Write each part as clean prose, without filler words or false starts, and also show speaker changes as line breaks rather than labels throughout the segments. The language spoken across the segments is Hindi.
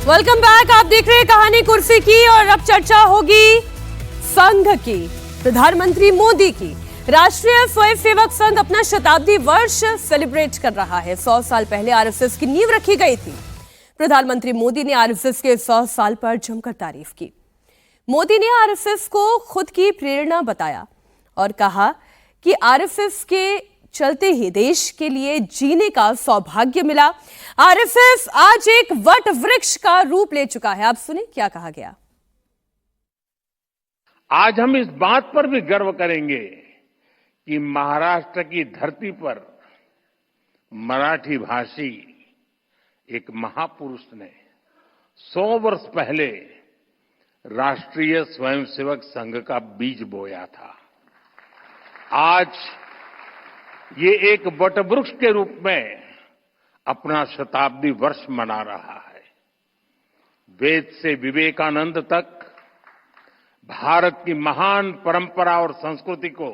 Welcome back. आप देख रहे हैं कहानी कुर्सी की और अब चर्चा होगी संघ की, प्रधानमंत्री मोदी की। राष्ट्रीय स्वयंसेवक संघ अपना शताब्दी वर्ष सेलिब्रेट कर रहा है। 100 साल पहले आरएसएस की नींव रखी गई थी। प्रधानमंत्री मोदी ने आरएसएस के 100 साल पर जमकर तारीफ की। मोदी ने आरएसएस को खुद की प्रेरणा बताया और कहा कि आरएसएस के चलते ही देश के लिए जीने का सौभाग्य मिला। आरएसएस आज एक वट वृक्ष का रूप ले चुका है। आप सुने क्या कहा गया।
आज हम इस बात पर भी गर्व करेंगे कि महाराष्ट्र की धरती पर मराठी भाषी एक महापुरुष ने 100 वर्ष पहले राष्ट्रीय स्वयंसेवक संघ का बीज बोया था। आज ये एक वटवृक्ष के रूप में अपना शताब्दी वर्ष मना रहा है। वेद से विवेकानंद तक भारत की महान परंपरा और संस्कृति को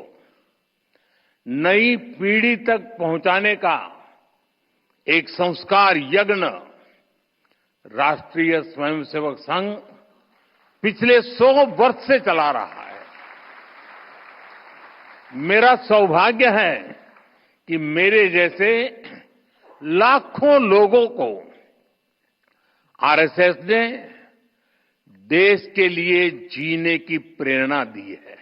नई पीढ़ी तक पहुंचाने का एक संस्कार यज्ञ राष्ट्रीय स्वयंसेवक संघ पिछले 100 वर्ष से चला रहा है। मेरा सौभाग्य है कि मेरे जैसे लाखों लोगों को आरएसएस ने देश के लिए जीने की प्रेरणा दी है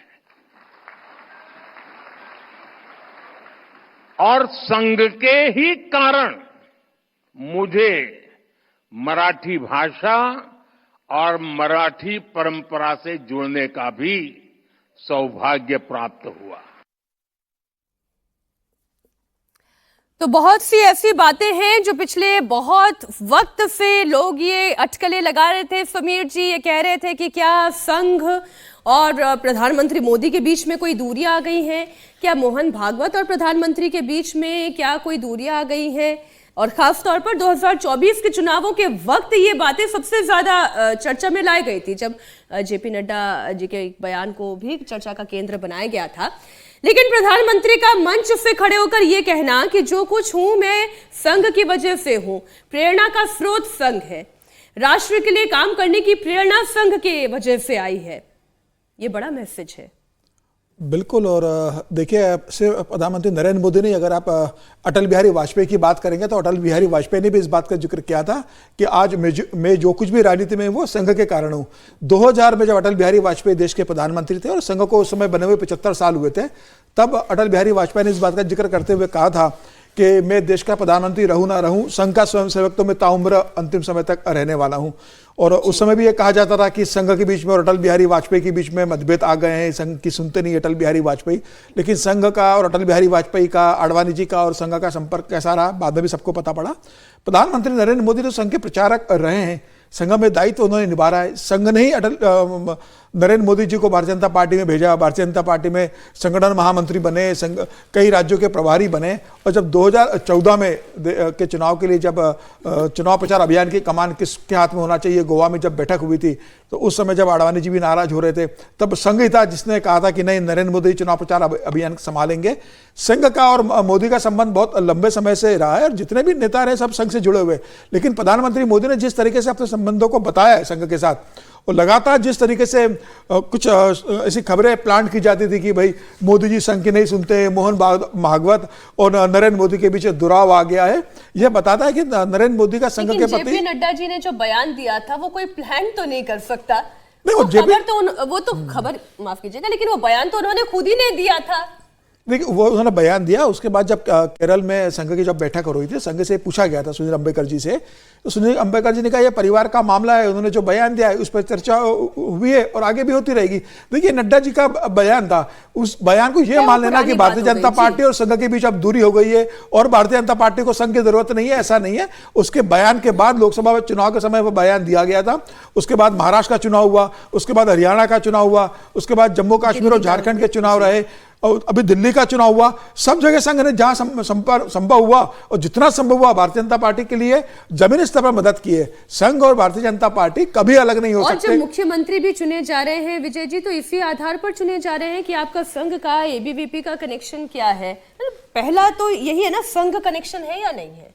और संघ के ही कारण मुझे मराठी भाषा और मराठी परंपरा से जुड़ने का भी सौभाग्य प्राप्त हुआ।
तो बहुत सी ऐसी बातें हैं जो पिछले बहुत वक्त से लोग ये अटकलें लगा रहे थे। समीर जी ये कह रहे थे कि क्या संघ और प्रधानमंत्री मोदी के बीच में कोई दूरियां आ गई हैं? क्या मोहन भागवत और प्रधानमंत्री के बीच में क्या कोई दूरियां आ गई हैं? और खास तौर पर 2024 के चुनावों के वक्त ये बातें सबसे ज्यादा चर्चा में लाई गई थी, जब जेपी नड्डा जी के एक बयान को भी चर्चा का केंद्र बनाया गया था। लेकिन प्रधानमंत्री का मंच से खड़े होकर यह कहना कि जो कुछ हूं मैं संघ की वजह से हूं, प्रेरणा का स्रोत संघ है, राष्ट्र के लिए काम करने की प्रेरणा संघ के वजह से आई है, ये बड़ा मैसेज है।
बिल्कुल। और देखिए, सिर्फ प्रधानमंत्री नरेंद्र मोदी ने, अगर आप अटल बिहारी वाजपेयी की बात करेंगे तो अटल बिहारी वाजपेयी ने भी इस बात का जिक्र किया था कि आज मैं जो कुछ भी राजनीति में वो संघ के कारण हूं। 2000 में जब अटल बिहारी वाजपेयी देश के प्रधानमंत्री थे और संघ को उस समय बने हुए 75 साल हुए थे, तब अटल बिहारी वाजपेयी ने इस बात का जिक्र करते हुए कहा था कि मैं देश का प्रधानमंत्री रहूं ना रहूं, संघ का स्वयंसेवक तो मैं ताउम्र अंतिम समय तक रहने वाला हूं। और उस समय भी ये कहा जाता था कि संघ के बीच में और अटल बिहारी वाजपेयी के बीच में मतभेद आ गए हैं, संघ की सुनते नहीं अटल बिहारी वाजपेयी। लेकिन संघ का और अटल बिहारी वाजपेयी का, आडवाणी जी का और संघ का संपर्क कैसा रहा, बाद में भी सबको पता पड़ा। प्रधानमंत्री नरेंद्र मोदी तो संघ के प्रचारक रहे हैं, संघ में दायित्व उन्होंने निभा रहा है। संघ ने ही नरेंद्र मोदी जी को भारतीय जनता पार्टी में भेजा, भारतीय जनता पार्टी में संगठन महामंत्री बने, संघ कई राज्यों के प्रभारी बने। और जब 2014 में के चुनाव के लिए जब चुनाव प्रचार अभियान की कमान किसके हाथ में होना चाहिए, गोवा में जब बैठक हुई थी, तो उस समय जब आडवाणी जी भी नाराज हो रहे थे, तब संघ ही था जिसने कहा था कि नहीं, नरेंद्र मोदी चुनाव प्रचार अभियान संभालेंगे। संघ का और मोदी का संबंध बहुत लंबे समय से रहा है और जितने भी नेता रहे सब संघ से जुड़े हुए। लेकिन प्रधानमंत्री मोदी ने जिस तरीके से अपने संबंधों को बताया है संघ के साथ, और लगातार जिस तरीके से कुछ ऐसी खबरें प्लांट की जाती थी कि भाई मोदी जी संघ की नहीं सुनते, मोहन भागवत और नरेंद्र मोदी के बीच दुराव आ गया है, यह बताता है कि नरेंद्र मोदी का संघ के प्रति।
जेपी नड्डा जी ने जो बयान दिया था वो कोई प्लान तो नहीं कर सकता।
नहीं,
वो तो खबर माफ कीजिएगा, लेकिन वो बयान तो उन्होंने खुद ही ने दिया था।
देखिए, वो उन्होंने बयान दिया। उसके बाद जब केरल में संघ की जब बैठक हो रही थी, संघ से पूछा गया था सुनील अंबेडकर जी से, तो सुनील अंबेडकर जी ने कहा यह परिवार का मामला है, उन्होंने जो बयान दिया है उस पर चर्चा हुई है और आगे भी होती रहेगी। देखिए, नड्डा जी का बयान था, उस बयान को यह मान लेना कि भारतीय जनता पार्टी और संघ के बीच अब दूरी हो गई है और भारतीय जनता पार्टी को संघ की जरूरत नहीं है, ऐसा नहीं है। उसके बयान के बाद लोकसभा में चुनाव के समय वो बयान दिया गया था। उसके बाद महाराष्ट्र का चुनाव हुआ, उसके बाद हरियाणा का चुनाव हुआ, उसके बाद जम्मू कश्मीर और झारखंड के चुनाव रहे और अभी दिल्ली का चुनाव हुआ। सब जगह संघ ने जहां संभव हुआ और जितना संभव हुआ भारतीय जनता पार्टी के लिए जमीनी स्तर पर मदद की है। संघ और भारतीय जनता पार्टी कभी अलग नहीं हो सकते।
और जब मुख्यमंत्री भी चुने जा रहे हैं विजय जी, तो इसी आधार पर चुने जा रहे हैं कि आपका संघ का एबीवीपी का कनेक्शन क्या है। पहला तो यही है ना, संघ कनेक्शन है या नहीं है?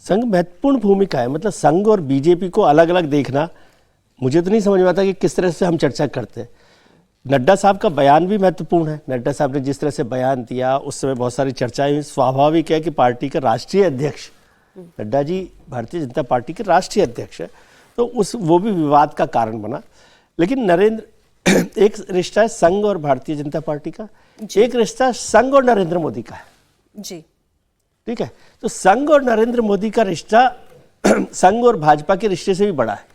संघ महत्वपूर्ण भूमिका है, मतलब संघ और बीजेपी को अलग अलग देखना मुझे तो नहीं समझ में आता कि किस तरह से हम चर्चा करते हैं। नड्डा साहब का बयान भी महत्वपूर्ण है। नड्डा साहब ने जिस तरह से बयान दिया उस समय बहुत सारी चर्चाएं हुई। स्वाभाविक है कि पार्टी का राष्ट्रीय अध्यक्ष नड्डा जी भारतीय जनता पार्टी के राष्ट्रीय अध्यक्ष है, तो वो भी विवाद का कारण बना। लेकिन एक रिश्ता है संघ और भारतीय जनता पार्टी का, एक रिश्ता संघ और नरेंद्र मोदी का है
जी,
ठीक है। तो संघ और नरेंद्र मोदी का रिश्ता संघ और भाजपा के रिश्ते से भी बड़ा है,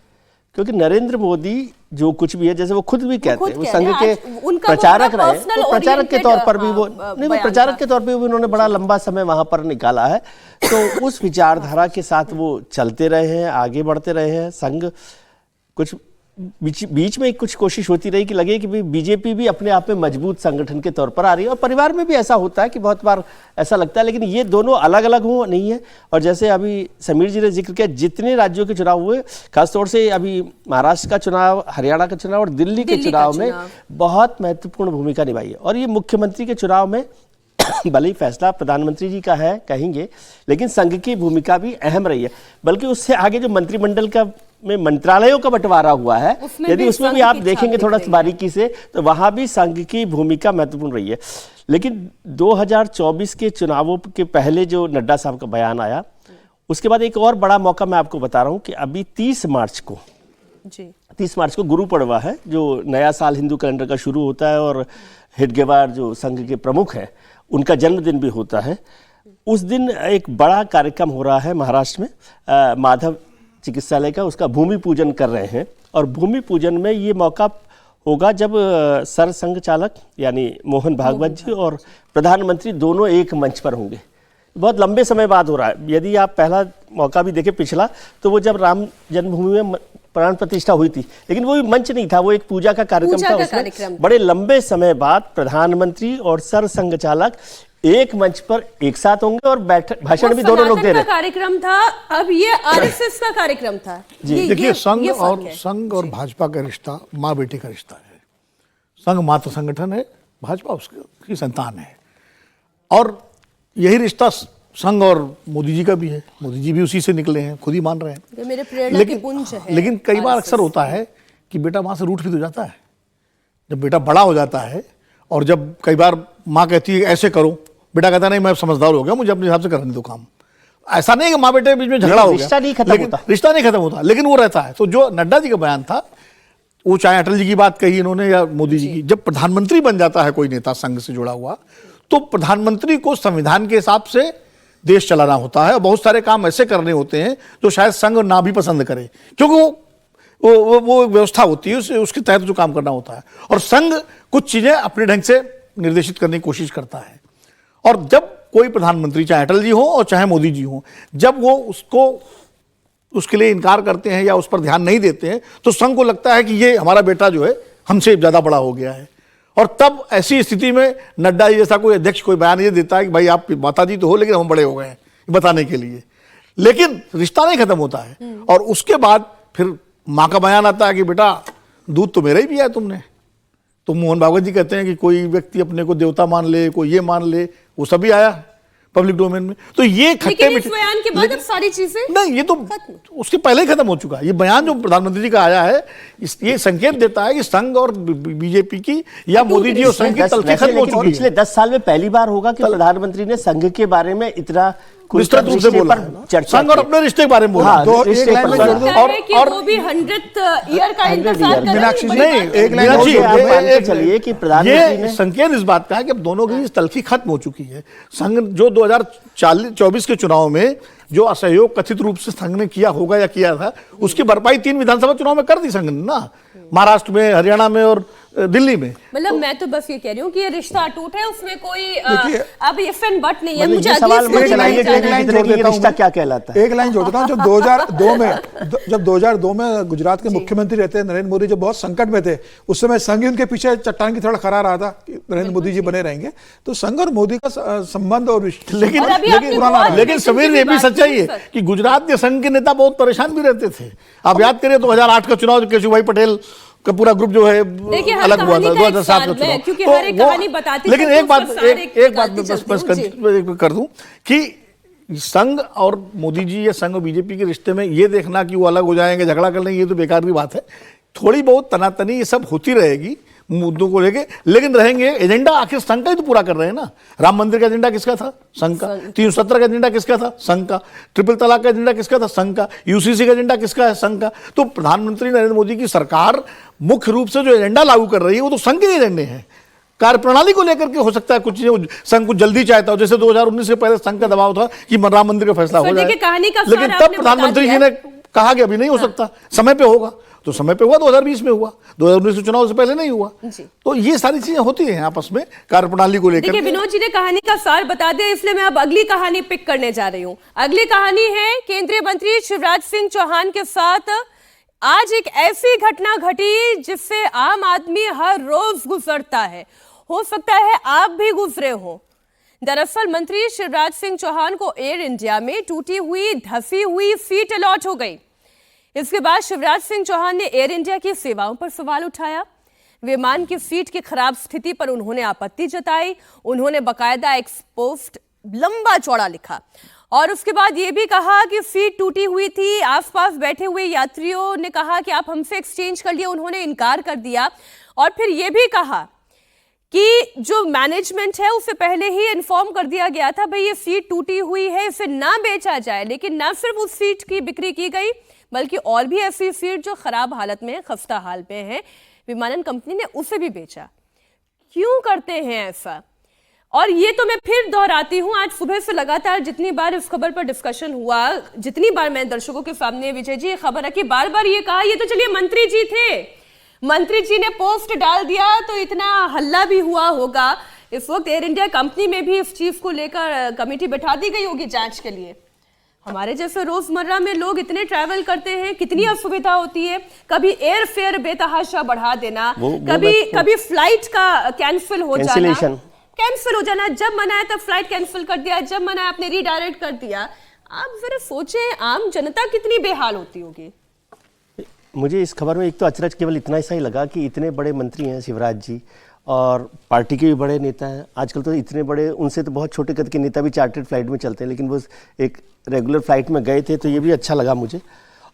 क्योंकि नरेंद्र मोदी जो कुछ भी है, जैसे वो खुद भी कहते हैं, वो संघ के प्रचारक रहे, तो प्रचारक के तौर पर भी वो प्रचारक के तौर पर भी उन्होंने बड़ा लंबा समय वहां पर निकाला है। तो उस विचारधारा के साथ वो चलते रहे हैं, आगे बढ़ते रहे हैं। संघ कुछ बीच में कुछ कोशिश होती रही कि लगे कि बीजेपी भी अपने आप में मजबूत संगठन के तौर पर आ रही है, और परिवार में भी ऐसा होता है कि बहुत बार ऐसा लगता है, लेकिन ये दोनों अलग अलग हो नहीं है। और जैसे अभी समीर जी ने जिक्र किया, जितने राज्यों के चुनाव हुए, खासतौर से अभी महाराष्ट्र का चुनाव, हरियाणा का चुनाव और दिल्ली के चुनाव में बहुत महत्वपूर्ण भूमिका निभाई है। और ये मुख्यमंत्री के चुनाव में भले ही फैसला प्रधानमंत्री जी का है कहेंगे, लेकिन संघ की भूमिका भी अहम रही है। बल्कि उससे आगे जो मंत्रिमंडल का में मंत्रालयों का बंटवारा हुआ है, यदि उसमें भी आप देखेंगे थोड़ा बारीकी से, तो वहां भी संघ की भूमिका महत्वपूर्ण रही है। लेकिन 2024 के चुनावों के पहले जो नड्डा साहब का बयान आया, उसके बाद एक और बड़ा मौका मैं आपको बता रहा हूं कि अभी 30 मार्च को गुरु पड़वा है, जो नया साल हिंदू कैलेंडर का शुरू होता है, और हेडगेवार जो संघ के प्रमुख हैं उनका जन्मदिन भी होता है। उस दिन एक बड़ा कार्यक्रम हो रहा है महाराष्ट्र में, माधव चिकित्सालय का, उसका भूमि पूजन कर रहे हैं। और भूमि पूजन में ये मौका होगा जब सरसंघ चालक यानी मोहन भागवत जी और प्रधानमंत्री दोनों एक मंच पर होंगे। बहुत लंबे समय बाद हो रहा है। यदि आप पहला मौका भी देखें पिछला, तो वो जब राम जन्मभूमि में प्राण प्रतिष्ठा हुई थी, लेकिन वो भी मंच नहीं था, वो एक पूजा का कार्यक्रम था। उसमें बड़े लंबे समय बाद प्रधानमंत्री और सरसंघ चालक एक मंच पर एक साथ होंगे और भाषण भी दोनों लोग दे रहे हैं।
कार्यक्रम था, अब ये आरएसएस का कार्यक्रम था।
देखिए, संघ और भाजपा का रिश्ता माँ बेटे का रिश्ता है। संघ मातृ संगठन है, भाजपा उसकी संतान है, और यही रिश्ता संघ और मोदी जी का भी है। मोदी जी भी उसी से निकले हैं, खुद ही मान रहे हैं।
मेरे प्रेरणा की पुंज है।
लेकिन कई बार अक्सर होता है कि बेटा माँ से रूठ भी तो जाता है। जब बेटा बड़ा हो जाता है, और जब कई बार माँ कहती है ऐसे करो, बेटा कहता नहीं मैं समझदार हो गया, मुझे अपने हिसाब से करने दो काम। ऐसा नहीं कि माँ बेटे के बीच में झगड़ा हो गया, रिश्ता नहीं खत्म होता, लेकिन वो रहता है। तो जो नड्डा जी का बयान था, वो चाहे अटल जी की बात कही इन्होंने या मोदी जी की, जब प्रधानमंत्री बन जाता है कोई नेता संघ से जुड़ा हुआ, तो प्रधानमंत्री को संविधान के हिसाब से देश चलाना होता है, और बहुत सारे काम ऐसे करने होते हैं जो शायद संघ ना भी पसंद करे, क्योंकि वो व्यवस्था होती है, उसके तहत जो काम करना होता है। और संघ कुछ चीजें अपने ढंग से निर्देशित करने की कोशिश करता है। और जब कोई प्रधानमंत्री, चाहे अटल जी हो और चाहे मोदी जी हो, जब वो उसके लिए इनकार करते हैं या उस पर ध्यान नहीं देते हैं, तो संघ को लगता है कि ये हमारा बेटा जो है हमसे ज्यादा बड़ा हो गया है। और तब ऐसी स्थिति में नड्डा जी जैसा कोई अध्यक्ष कोई बयान ये देता है कि भाई आप माता जी तो हो, लेकिन हम बड़े हो गए हैं, बताने के लिए। लेकिन रिश्ता नहीं खत्म होता है। और उसके बाद फिर माँ का बयान आता है कि बेटा दूध तो मेरा ही पिया है तुमने। तो मोहन भागवत जी कहते हैं कि कोई व्यक्ति अपने को देवता मान ले, कोई ये मान ले, वो सभी आया पब्लिक डोमेन में। तो ये खट्टे मीठे
बयान के बाद अब सारी चीजें
नहीं, ये तो उसके पहले ही खत्म हो चुका है। ये बयान जो प्रधानमंत्री जी का आया है, ये संकेत देता है कि संघ और बीजेपी की या मोदी जी और संघ की तलखी खत्म हो चुकी है।
पिछले 10 साल में पहली बार होगा कि प्रधानमंत्री ने संघ के बारे में इतना
विस्तृत रूप से बोला, संघ और अपने रिश्ते के बारे में बोला।
तो एक लाइन में जोड़ दूं,
और वो भी 100th ईयर का इंतजार कर रहे हैं।
नहीं, एक लाइन
चलिए कि प्रधानमंत्री
ये संकेत इस बात का है कि अब दोनों की तलखी खत्म हो चुकी है। संघ जो 2024 के चुनाव में जो असहयोग कथित रूप से संघ ने किया होगा या किया था, उसकी भरपाई 3 विधानसभा चुनाव में कर दी संघ ने ना, महाराष्ट्र में, हरियाणा में और दिल्ली में।
मतलब मैं तो बस ये कह रही हूँ कि ये रिश्ता अटूट है, उसमें कोई अब इफ एंड बट नहीं है। मुझे
रिश्ता क्या कहलाता है?
एक लाइन जोड़ देता हूँ। जब 2002 में गुजरात के मुख्यमंत्री रहते नरेंद्र मोदी, जब बहुत संकट में थे, उस समय संघ उनके पीछे चट्टान की तरह खड़ा रहा था कि नरेंद्र मोदी जी बने रहेंगे। तो संघ और मोदी का संबंध और
लेकिन समीर, ये भी सच्चाई है कि गुजरात के संघ के नेता बहुत परेशान भी रहते थे। आप याद करिए 2008 का चुनाव, केशुभाई पटेल का पूरा ग्रुप जो है अलग हुआ था, 2007 का चुनाव।
क्योंकि हर एक कहानी बताती है।
लेकिन एक बात मैं बस कर दूं कि संघ और मोदी जी या संघ और बीजेपी के रिश्ते में ये देखना कि वो अलग हो जाएंगे, झगड़ा कर लेंगे, ये तो बेकार की बात है। थोड़ी बहुत तनातनी ये सब होती रहेगी मुद्दों को लेके, लेकिन रहेंगे। एजेंडा आखिर संघ का ही तो पूरा कर रहे हैं ना। राम मंदिर का एजेंडा किसका था? संघ का। 370 का एजेंडा किसका था? संघ का। ट्रिपल तलाक का एजेंडा किसका था? संघ का। यूसीसी का एजेंडा किसका है? संघ का। तो प्रधानमंत्री नरेंद्र मोदी की सरकार मुख्य रूप से जो एजेंडा लागू कर रही है वो तो संघ के एजेंडे हैं। कार्यप्रणाली को लेकर के हो सकता है कुछ चीजें संघ कुछ जल्दी चाहता हो, जैसे 2019 से पहले संघ का दबाव था कि राम मंदिर का फैसला हो जाए, लेकिन तब प्रधानमंत्री जी ने कहा कि अभी नहीं हो सकता, समय पे होगा। तो समय पे हुआ, 2020 में हुआ, 2019 के चुनाव से पहले नहीं हुआ। तो ये सारी चीजें होती हैं आपस में कार्यप्रणाली को लेकर।
देखिए, विनोद जी ने कहानी का सार बता दिया, इसलिए मैं अब अगली कहानी पिक करने जा रही हूँ। अगली कहानी है केंद्रीय मंत्री शिवराज सिंह चौहान के साथ। आज एक ऐसी घटना घटी जिससे आम आदमी हर रोज गुजरता है, हो सकता है आप भी गुजरे हो। दरअसल मंत्री शिवराज सिंह चौहान को एयर इंडिया में टूटी हुई धसी हुई सीट अलॉट हो गई। इसके बाद शिवराज सिंह चौहान ने एयर इंडिया की सेवाओं पर सवाल उठाया। विमान की सीट की खराब स्थिति पर उन्होंने आपत्ति जताई। उन्होंने बकायदा एक पोस्ट लंबा चौड़ा लिखा और उसके बाद यह भी कहा कि सीट टूटी हुई थी। आसपास बैठे हुए यात्रियों ने कहा कि आप हमसे एक्सचेंज कर लिए, उन्होंने इनकार कर दिया। और फिर यह भी कहा कि जो मैनेजमेंट है उसे पहले ही इन्फॉर्म कर दिया गया था, भाई ये सीट टूटी हुई है, इसे ना बेचा जाए। लेकिन ना सिर्फ उस सीट की बिक्री की गई, बल्कि और भी ऐसी सीट जो खराब हालत में है, खस्ता हाल में है, विमानन कंपनी ने उसे भी बेचा। क्यों करते हैं ऐसा? और ये तो मैं फिर दोहराती हूं, आज सुबह से लगातार जितनी बार इस खबर पर डिस्कशन हुआ, जितनी बार मैं दर्शकों के सामने विजय जी ये खबर रखी, बार बार ये कहा ये तो चलिए मंत्री जी थे, मंत्री जी ने पोस्ट डाल दिया तो इतना हल्ला भी हुआ होगा। इस वक्त एयर इंडिया कंपनी में भी इस चीज को लेकर कमेटी बैठा दी गई होगी जांच के लिए। हमारे जैसे रोजमर्रा में लोग इतने ट्रैवल करते हैं, कितनी असुविधा होती है। कभी एयर फेयर बेतहाशा बढ़ा देना, कभी फ्लाइट का कैंसिल हो जाना, जब मना है तब फ्लाइट कैंसिल कर दिया, जब मना है आपने रीडायरेक्ट कर दिया। आप जरा सोचें आम जनता कितनी बेहाल होती होगी।
मुझे इस खबर में एक तो अचरज केवल इतना ऐसा ही लगा कि इतने बड़े मंत्री हैं शिवराज जी और पार्टी के भी बड़े नेता हैं। आजकल तो इतने बड़े, उनसे तो बहुत छोटे कद के नेता भी चार्टर्ड फ्लाइट में चलते हैं, लेकिन वो एक रेगुलर फ्लाइट में गए थे, तो ये भी अच्छा लगा मुझे।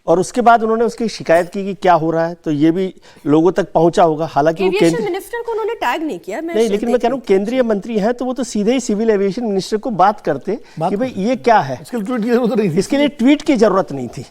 और उसके बाद उन्होंने उसकी शिकायत की कि क्या हो रहा है, तो ये भी लोगों तक पहुंचा होगा। हालांकि वो
एविएशन मिनिस्टर को उन्होंने टैग नहीं किया,
नहीं, लेकिन मैं कह रहा हूँ केंद्रीय मंत्री हैं तो वो तो सीधे ही सिविल एविएशन मिनिस्टर को बात करते कि भाई ये क्या है, इसके लिए ट्वीट की जरूरत नहीं थी।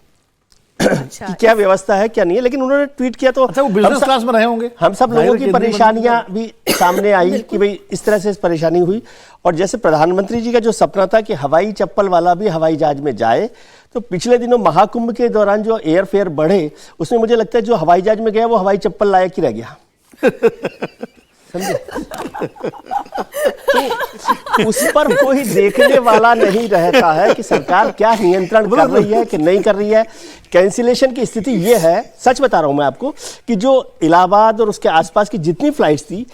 अच्छा,
कि क्या व्यवस्था है क्या नहीं है, लेकिन उन्होंने ट्वीट किया तो
अच्छा, वो बिजनेस क्लास में रहे होंगे।
हम सब लोगों की परेशानियां भी सामने आई कि भाई इस तरह से परेशानी हुई। और जैसे प्रधानमंत्री जी का जो सपना था कि हवाई चप्पल वाला भी हवाई जहाज में जाए, तो पिछले दिनों महाकुंभ के दौरान जो एयर फेयर बढ़े उसमें मुझे लगता है जो हवाई जहाज में गया वो हवाई चप्पल लायक ही रह गया। समझे? तो उस पर कोई देखने वाला नहीं रहता है कि सरकार क्या नियंत्रण कर रही है कि नहीं कर रही है। कैंसिलेशन की स्थिति ये है, सच बता रहा हूं मैं आपको, कि जो इलाहाबाद और उसके आसपास की जितनी फ्लाइट्स थी,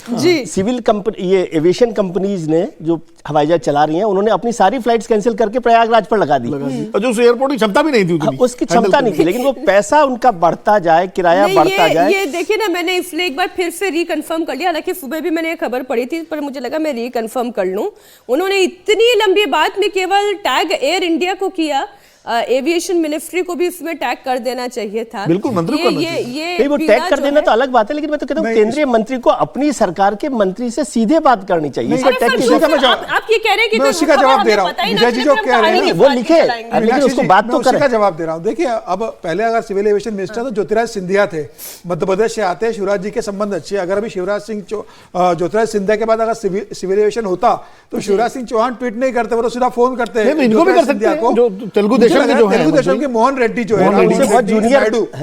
सिविल कंपनी, ये एविएशन कंपनीज ने जो हवाई जहाज चला रही हैं, उन्होंने अपनी सारी फ्लाइट्स कैंसिल करके प्रयागराज पर लगा दी।
और जो उस एयरपोर्ट की क्षमता भी नहीं थी उतनी,
उसकी क्षमता नहीं थी, लेकिन वो पैसा उनका बढ़ता जाए, किराया बढ़ता जाए।
ये देखिए ना, मैंने इसलिए एक बार फिर से रिकन्फर्म कर लिया। हालांकि सुबह भी मैंने खबर पढ़ी थी, पर मुझे लगा मैं रिकन्फर्म कर लूं। उन्होंने इतनी लंबी बात में केवल टैग एयर इंडिया को किया, एविएशन मिनिस्ट्री को भी इसमें टैग कर देना चाहिए था।
बिल्कुल, मंत्री को
ये वो टैग कर देना तो अलग बात है, लेकिन मैं तो कहता हूँ केंद्रीय मंत्री को अपनी सरकार के मंत्री से सीधे बात करनी चाहिए।
आप ये कह रहे हैं कि
मैं उसी का जवाब दे रहा हूँ, विजय जी जो कह रहे हैं
वो लिखे, लेकिन उसको बात तो करें।
उसी का जवाब दे रहा हूँ। देखिए, अब पहले अगर सिविल एविएशन मिनिस्टर तो ज्योतिराज सिंधिया थे, मध्य प्रदेश से आते हैं, शिवराज जी के संबंध अच्छे। अगर अभी ज्योतिराज सिंधिया के बाद अगर सिविल एविएशन होता तो शिवराज सिंह चौहान ट्वीट नहीं करते, वो सीधा फोन करते हैं।
इनको भी कर सकते हैं, जो तेलुगु देशम के मोहन रेड्डी जो है,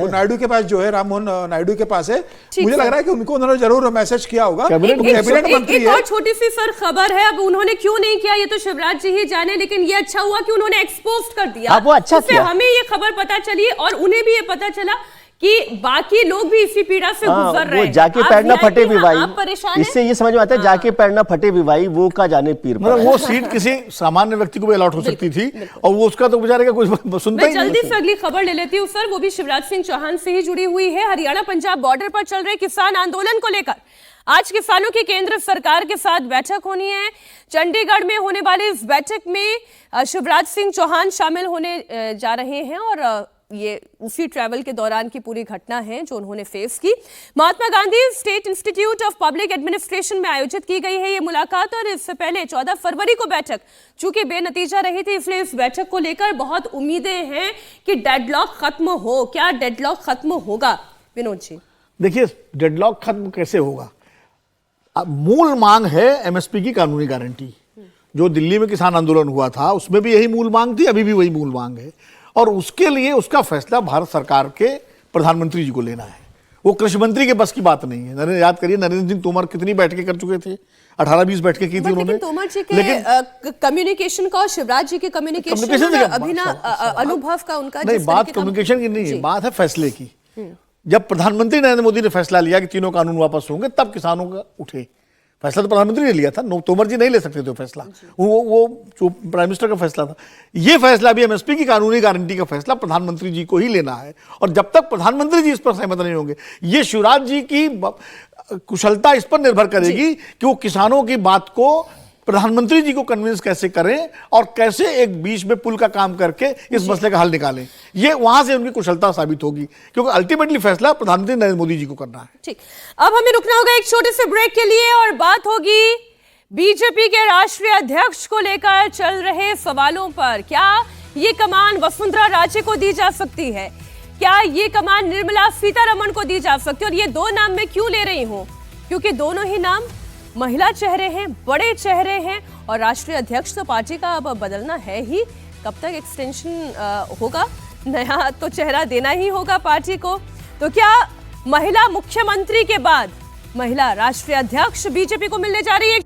नायडू के पास जो है, राम मोहन नायडू के पास है। मुझे लग रहा है कि उनको उन्होंने जरूर मैसेज किया होगा। कैबिनेट मंत्री है।
छोटी सी सर खबर है, अब उन्होंने क्यों नहीं किया ये तो शिवराज जी ही जाने, लेकिन ये अच्छा हुआ कि उन्होंने एक्सपोज कर दिया।
वो अच्छा किया।
हमें ये खबर पता चली और उन्हें भी ये पता चला कि बाकी लोग भी इसी पीड़ा से गुजर रहे हैं।
जाके पैर ना फटे भी भाई, इससे ये समझ में आता है जाके पैर ना फटे भी भाई, वो का जाने पीर।
मतलब वो सीट किसी सामान्य व्यक्ति को भी अलॉट हो सकती थी और वो उसका तो बेचारे का कुछ सुनता ही नहीं।
जल्दी से अगली खबर ले लेती हूँ सर, वो भी शिवराज सिंह चौहान से ही जुड़ी हुई है। हरियाणा पंजाब बॉर्डर पर चल रहे किसान आंदोलन को लेकर आज किसानों की केंद्र सरकार के साथ बैठक होनी है। चंडीगढ़ में होने वाली इस बैठक में शिवराज सिंह चौहान शामिल होने जा रहे हैं और ये उसी ट्रैवल के दौरान की पूरी घटना है जो उन्होंने फेस की। Mahatma Gandhi state institute of public administration में आयोजित की गई है ये मुलाकात और इससे पहले 14 फरवरी को बैठक चूंकि बेनतीजा रही थी, इसलिए इस बैठक को लेकर बहुत उम्मीदें हैं कि डेडलॉक खत्म हो। क्या डेडलॉक खत्म होगा विनोद जी?
देखिए, डेडलॉक खत्म कैसे होगा? मूल मांग है एमएसपी की कानूनी गारंटी। जो दिल्ली में किसान आंदोलन हुआ था उसमें भी यही मूल मांग थी, अभी भी वही मूल मांग है और उसके लिए उसका फैसला भारत सरकार के प्रधानमंत्री जी को लेना है। वो कृषि मंत्री के बस की बात नहीं है। याद करिए नरेंद्र सिंह तोमर कितनी बैठकें कर चुके थे, 18-20 बैठकें की थी उन्होंने।
तोमर जी के कम्युनिकेशन का और शिवराज जी के कम्युनिकेशन अनुभव का उनका
नहीं, बात कम्युनिकेशन की नहीं है, बात है फैसले की। जब प्रधानमंत्री नरेंद्र मोदी ने फैसला लिया कि तीनों कानून वापस होंगे तब किसानों का उठे। फैसला तो प्रधानमंत्री ने लिया था, तोमर जी नहीं ले सकते थे फैसला, वो जो प्राइम मिनिस्टर का फैसला था। ये फैसला भी एमएसपी की कानूनी गारंटी का फैसला प्रधानमंत्री जी को ही लेना है और जब तक प्रधानमंत्री जी इस पर सहमत नहीं होंगे, ये शिवराज जी की कुशलता इस पर निर्भर करेगी कि वो किसानों की बात को प्रधानमंत्री जी को कन्विंस कैसे करें और कैसे एक बीच में पुल का काम करके इस मसले का हल निकालें। ये वहां से उनकी कुशलता साबित होगी क्योंकि अल्टीमेटली फैसला प्रधानमंत्री नरेंद्र मोदी जी को करना है।
ठीक, अब हमें रुकना होगा एक छोटे से ब्रेक के लिए और बात होगी बीजेपी के राष्ट्रीय अध्यक्ष को लेकर चल रहे सवालों पर। क्या ये कमान वसुंधरा राजे को दी जा सकती है? क्या ये कमान निर्मला सीतारमण को दी जा सकती है? और ये दो नाम मैं क्यों ले रही हूं? क्योंकि दोनों ही नाम महिला चेहरे हैं, बड़े चेहरे हैं और राष्ट्रीय अध्यक्ष तो पार्टी का अब बदलना है ही। कब तक एक्सटेंशन होगा? नया तो चेहरा देना ही होगा पार्टी को। तो क्या महिला मुख्यमंत्री के बाद महिला राष्ट्रीय अध्यक्ष बीजेपी को मिलने जा रही है?